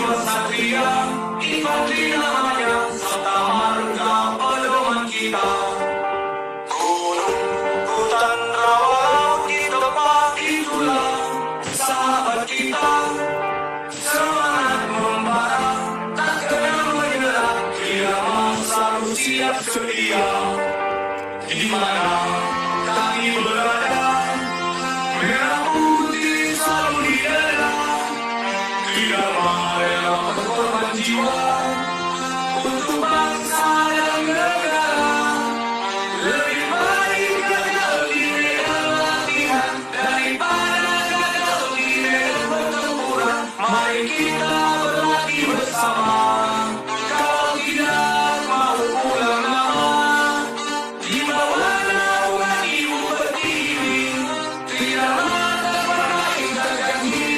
jiwa satria, infanteri namanya, serta marga pedoman kita. Gunung, hutan, rawa, laut di tempat itulah sahabat kita. Semangat membara, tak kenal menyerah, irama selalu siap sedia. Di mana kami berada, merah putih selalu di dada. Tidak rela berkorban jiwa untuk bangsa dan negara. Lebih baik gagal di medan latihan daripada gagal di medan pertempuran. Mari kita berlatih bersama. Kalau tidak mau pulang lama, di bawah naungan ibu pertiwi, tidak mata pernah ingat janji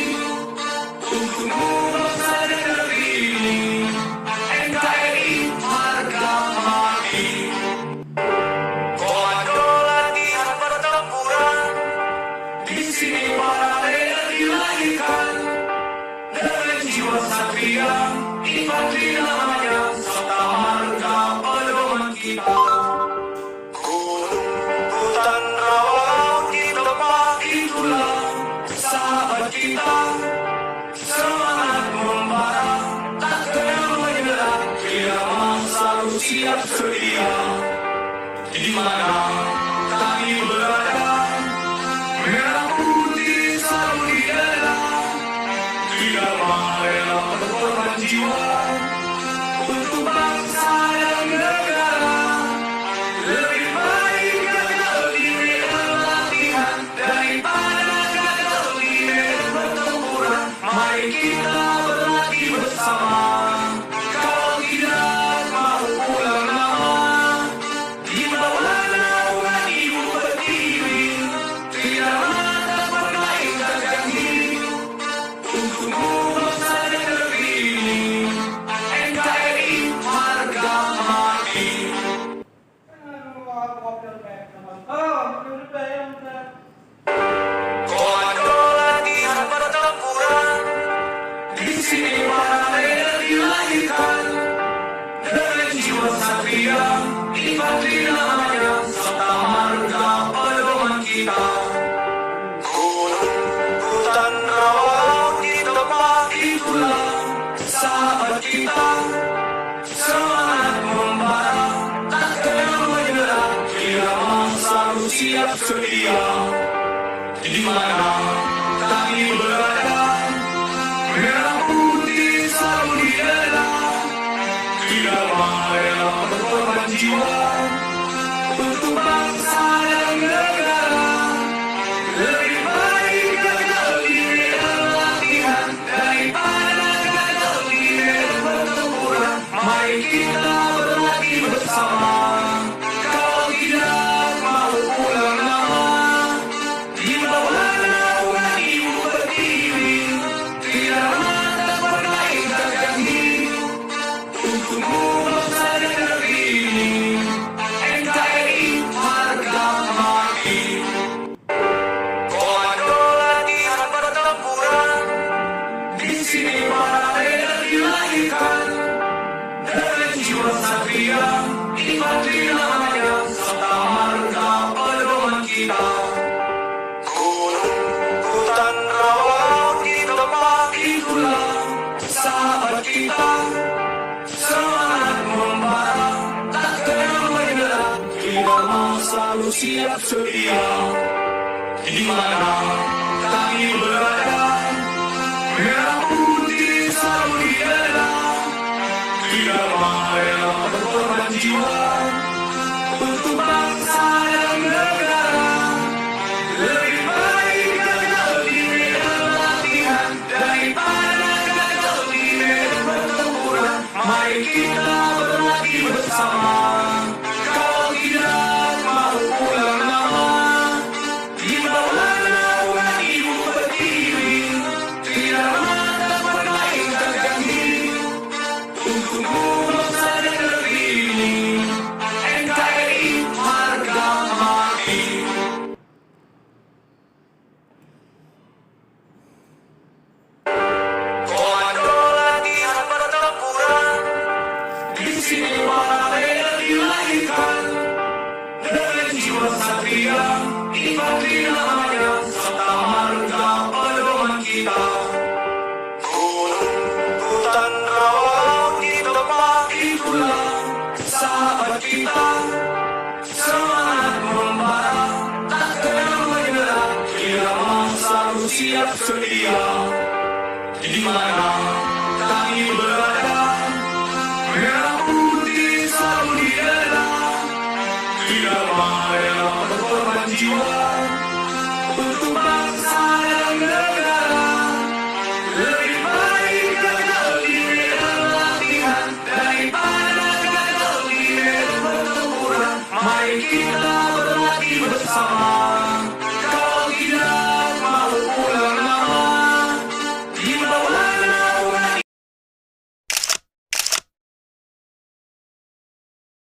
untukmu bangsa dan negeri ini. NKRI harga mati. Komando latihan pertempuran, di sini para leader dilahirkan. Dengan jiwa satria, infanteri namanya, serta marga pedoman kita. Gunung, hutan, rawa, laut di tempat itulah sahabat kita. Semangat membara, tak kenal menyerah, irama selalu siap sedia. Di mana kami berada, merah putih selalu di dada. Tidak rela berkorban jiwa untuk bangsa dan negara. Lebih baik gagal di medan latihan daripada gagal di medan pertempuran. Mari kita berlatih bersama. Kalau tidak mau pulang lama, di bawah naungan ibu pertiwi, tidak mata pernah ingat janji untukmu bangsa dan negeri ini. NKRI harga mati. Komando latihan pertempuran, di sini para leader dilahirkan. Dengan jiwa satria, infanteri namanya, serta marga pedoman kita. Gunung, hutan, rawa, laut di tempat itulah sahabat kita. Semangat membara, tak kenal menyerah, irama selalu siap sedia. Di mana kami berada, merah putih selalu di dada. Tidak rela berkorban jiwa untuk bangsa dan negara. Lebih baik gagal di medan latihan daripada gagal di medan pertempuran. Mari kita berlatih bersama. Kalau tidak mau pulang lama, di bawah naungan ibu pertiwi, tidak mata pernah ingat janji. Untukmu bangsa dan negeri ini, NKRI harga mati. Komando latihan pertempuran, di sini para leader dilahirkan. Dengan jiwa satria, infanteri namanya, serta marga pedoman kita. Gunung, hutan, rawa, laut di tempat itulah sahabat kita. Semangat membara, tak kenal menyerah, irama selalu siap sedia. Di mana kami berada, merah putih selalu di dada. Tidak rela berkorban jiwa untuk bangsa dan negara. Lebih baik gagal di medan latihan daripada gagal di medan pertempuran. Mari kita berlatih bersama. Kalau tidak mau pulang lama, di bawah naungan ibu pertiwi, tidak mata pernah ingat janji untukmu bangsa dan negeri ini. sini para rela dilahirkan dengan jiwa satria, infanteri namanya, serta marga pedoman kita. Gunung, hutan, rawa, kita pagi itulah sahabat kita. Semangat membara, tak kenal menyerah, irama selalu siap sedia. Di mana kami berada, merah putih selalu di dada. Tidak ada berkorban jiwa.